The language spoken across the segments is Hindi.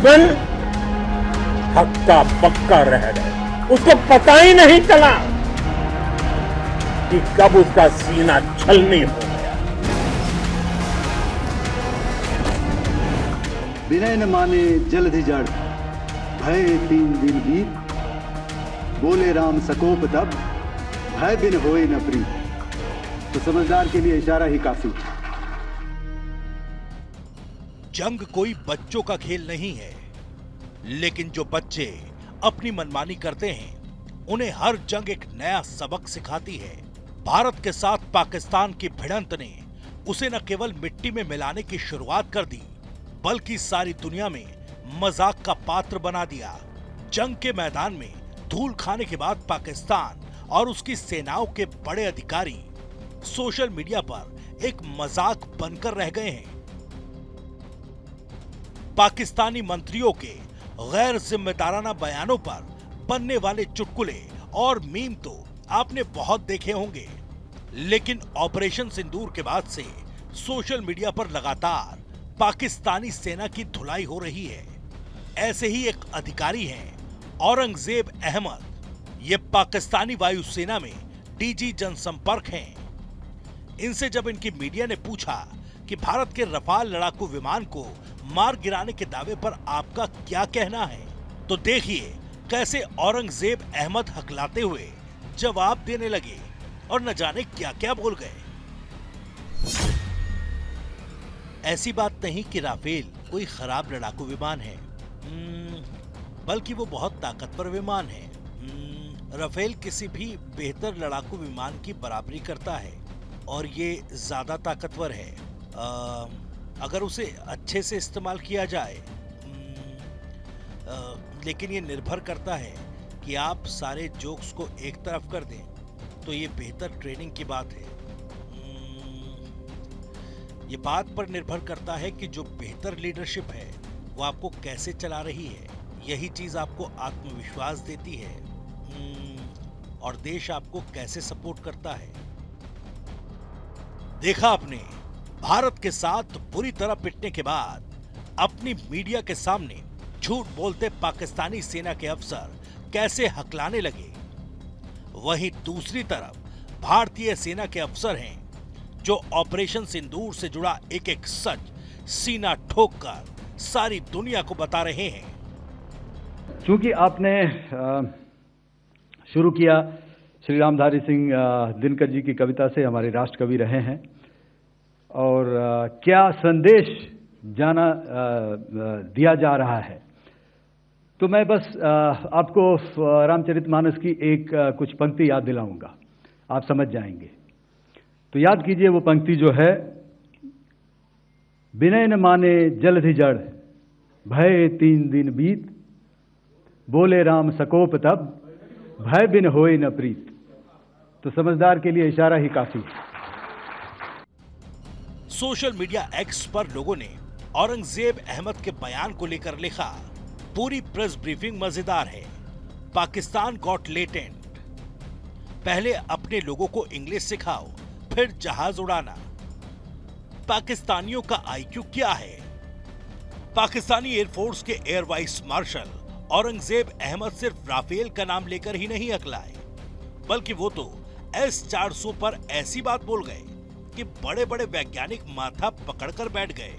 दुश्मन हक्का पक्का रह गए। उसको पता ही नहीं चला कि कब उसका सीना छलनी हो गया। विनय न माने जलधि जड़, भय 3 दिन बीत, बोले राम सकोप तब, भय बिन होए न प्रीत। तो समझदार के लिए इशारा ही काफी। जंग कोई बच्चों का खेल नहीं है, लेकिन जो बच्चे अपनी मनमानी करते हैं उन्हें हर जंग एक नया सबक सिखाती है। भारत के साथ पाकिस्तान की भिड़ंत ने उसे न केवल मिट्टी में मिलाने की शुरुआत कर दी, बल्कि सारी दुनिया में मजाक का पात्र बना दिया। जंग के मैदान में धूल खाने के बाद पाकिस्तान और उसकी सेनाओं के बड़े अधिकारी सोशल मीडिया पर एक मजाक बनकर रह गए हैं। पाकिस्तानी मंत्रियों के गैर जिम्मेदाराना बयानों पर बनने वाले चुटकुले और मीम तो आपने बहुत देखे होंगे, लेकिन ऑपरेशन सिंदूर के बाद से सोशल मीडिया पर लगातार पाकिस्तानी सेना की धुलाई हो रही है। ऐसे ही एक अधिकारी हैं औरंगजेब अहमद। ये पाकिस्तानी वायुसेना में डीजी जनसंपर्क हैं। इनसे जब इनकी मीडिया ने पूछा कि भारत के रफाल लड़ाकू विमान को मार गिराने के दावे पर आपका क्या कहना है, तो देखिए कैसे औरंगजेब अहमद हकलाते हुए जवाब देने लगे और न जाने क्या क्या बोल गए। ऐसी बात नहीं कि राफेल कोई खराब लड़ाकू विमान है, बल्कि वो बहुत ताकतवर विमान है। राफेल किसी भी बेहतर लड़ाकू विमान की बराबरी करता है और ये ज्यादा ताकतवर है अगर उसे अच्छे से इस्तेमाल किया जाए। लेकिन ये निर्भर करता है कि आप सारे जोक्स को एक तरफ कर दें, तो ये बेहतर ट्रेनिंग की बात है। ये बात पर निर्भर करता है कि जो बेहतर लीडरशिप है वो आपको कैसे चला रही है। यही चीज आपको आत्मविश्वास देती है और देश आपको कैसे सपोर्ट करता है। देखा आपने, भारत के साथ बुरी तरह पिटने के बाद अपनी मीडिया के सामने झूठ बोलते पाकिस्तानी सेना के अफसर कैसे हकलाने लगे। वहीं दूसरी तरफ भारतीय सेना के अफसर हैं जो ऑपरेशन सिंदूर से जुड़ा एक एक सच सीना ठोककर सारी दुनिया को बता रहे हैं। चूंकि आपने शुरू किया श्री रामधारी सिंह दिनकर जी की कविता से, हमारे राष्ट्र कवि रहे हैं, और क्या संदेश दिया जा रहा है, तो मैं बस आपको रामचरितमानस की एक कुछ पंक्ति याद दिलाऊंगा, आप समझ जाएंगे। तो याद कीजिए वो पंक्ति जो है, विनय न माने जलधि जड़, भय 3 दिन बीत, बोले राम सकोप तब, भय बिन होए न प्रीत। तो समझदार के लिए इशारा ही काफी है। सोशल मीडिया एक्स पर लोगों ने औरंगजेब अहमद के बयान को लेकर लिखा, पूरी प्रेस ब्रीफिंग मजेदार है, पाकिस्तान गॉट लेटेंट, पहले अपने लोगों को इंग्लिश सिखाओ फिर जहाज उड़ाना। पाकिस्तानियों का आईक्यू क्या है? पाकिस्तानी एयरफोर्स के air vice marshal Aurangzeb Ahmed सिर्फ राफेल का नाम लेकर ही नहीं अकलाए, बल्कि वो तो S-400 पर ऐसी बात बोल गए कि बड़े बड़े वैज्ञानिक माथा पकड़कर बैठ गए।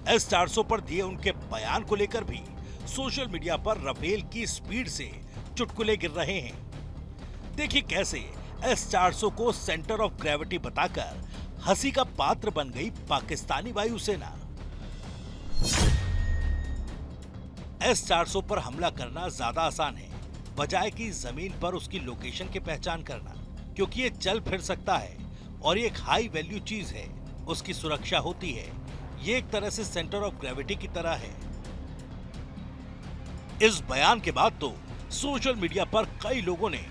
S-400 पर दिए उनके बयान को लेकर भी सोशल मीडिया पर राफेल की स्पीड से चुटकुले गिर रहे हैं। देखिए कैसे S-400 को सेंटर ऑफ ग्रेविटी बताकर हंसी का पात्र बन गई पाकिस्तानी वायुसेना। S-400 पर हमला करना ज्यादा आसान है बजाय कि जमीन पर उसकी लोकेशन की पहचान करना, क्योंकि ये चल फिर सकता है और ये एक हाई वैल्यू चीज है, उसकी सुरक्षा होती है। ये एक तरह से सेंटर ऑफ ग्रेविटी की तरह है। इस बयान के बाद तो सोशल मीडिया पर कई लोगों ने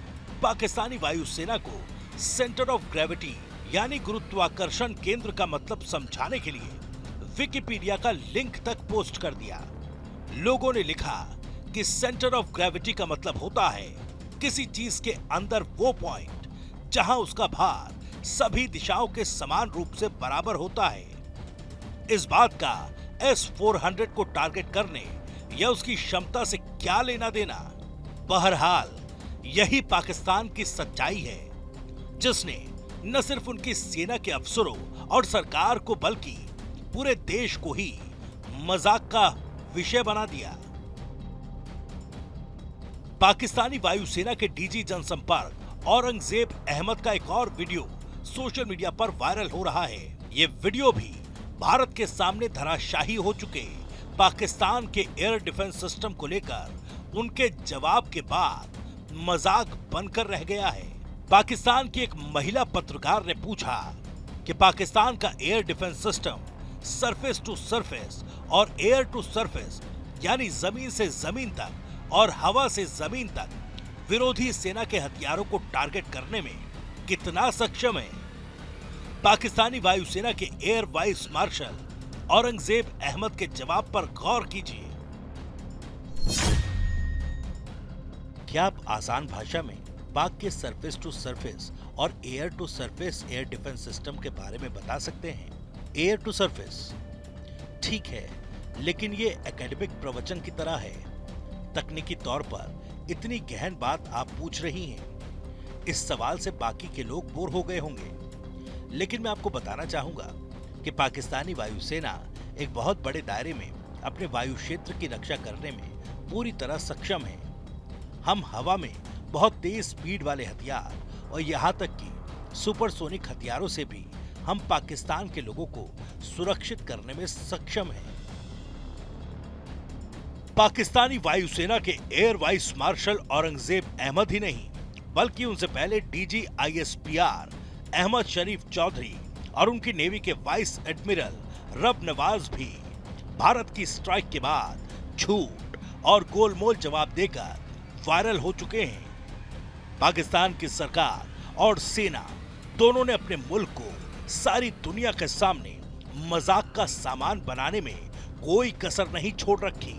पाकिस्तानी वायुसेना को सेंटर ऑफ ग्रेविटी यानी गुरुत्वाकर्षण केंद्र का मतलब समझाने के लिए विकिपीडिया का लिंक तक पोस्ट कर दिया। लोगों ने लिखा कि सेंटर ऑफ ग्रेविटी का मतलब होता है किसी चीज के अंदर वो पॉइंट जहां उसका भार सभी दिशाओं के समान रूप से बराबर होता है। इस बात का S-400 को टारगेट करने या उसकी क्षमता से क्या लेना देना। बहरहाल यही पाकिस्तान की सच्चाई है, जिसने न सिर्फ उनकी सेना के अफसरों और सरकार को बल्कि पूरे देश को ही मजाक का विषय बना दिया। पाकिस्तानी वायुसेना के डीजी जनसंपर्क औरंगजेब अहमद का एक और वीडियो सोशल मीडिया पर वायरल हो रहा है। ये वीडियो भी भारत के सामने धराशायी हो चुके पाकिस्तान के एयर डिफेंस सिस्टम को लेकर उनके जवाब के बाद मजाक बनकर रह गया है। पाकिस्तान की एक महिला पत्रकार ने पूछा कि पाकिस्तान का air defence system surface to surface और एयर टू सरफेस यानी जमीन से जमीन तक और हवा से जमीन तक विरोधी सेना के हथियारों को टारगेट करने में कितना सक्षम है। पाकिस्तानी वायुसेना के air vice marshal Aurangzeb Ahmed के जवाब पर गौर कीजिए। क्या आप आसान भाषा में पाक के सरफेस टू सरफेस और air to surface air defence system के बारे में बता सकते हैं? एयर टू सरफेस ठीक है, लेकिन ये एकेडमिक प्रवचन की तरह है। तकनीकी तौर पर इतनी गहन बात आप पूछ रही हैं। इस सवाल से बाकी के लोग बोर हो गए होंगे, लेकिन मैं आपको बताना चाहूंगा कि पाकिस्तानी वायुसेना एक बहुत बड़े दायरे में अपने वायु क्षेत्र की रक्षा करने में पूरी तरह सक्षम है। हम हवा में बहुत तेज स्पीड वाले हथियार और यहाँ तक कि सुपरसोनिक हथियारों से भी हम पाकिस्तान के लोगों को सुरक्षित करने में सक्षम हैं। पाकिस्तानी वायुसेना के air vice marshal Aurangzeb Ahmed ही नहीं, बल्कि उनसे पहले डीजी ISPR अहमद शरीफ चौधरी और उनकी नेवी के वाइस एडमिरल रब नवाज भी भारत की स्ट्राइक के बाद झूठ और गोलमोल जवाब देकर वायरल हो चुके हैं। पाकिस्तान की सरकार और सेना दोनों ने अपने मुल्क को सारी दुनिया के सामने मजाक का सामान बनाने में कोई कसर नहीं छोड़ रखी।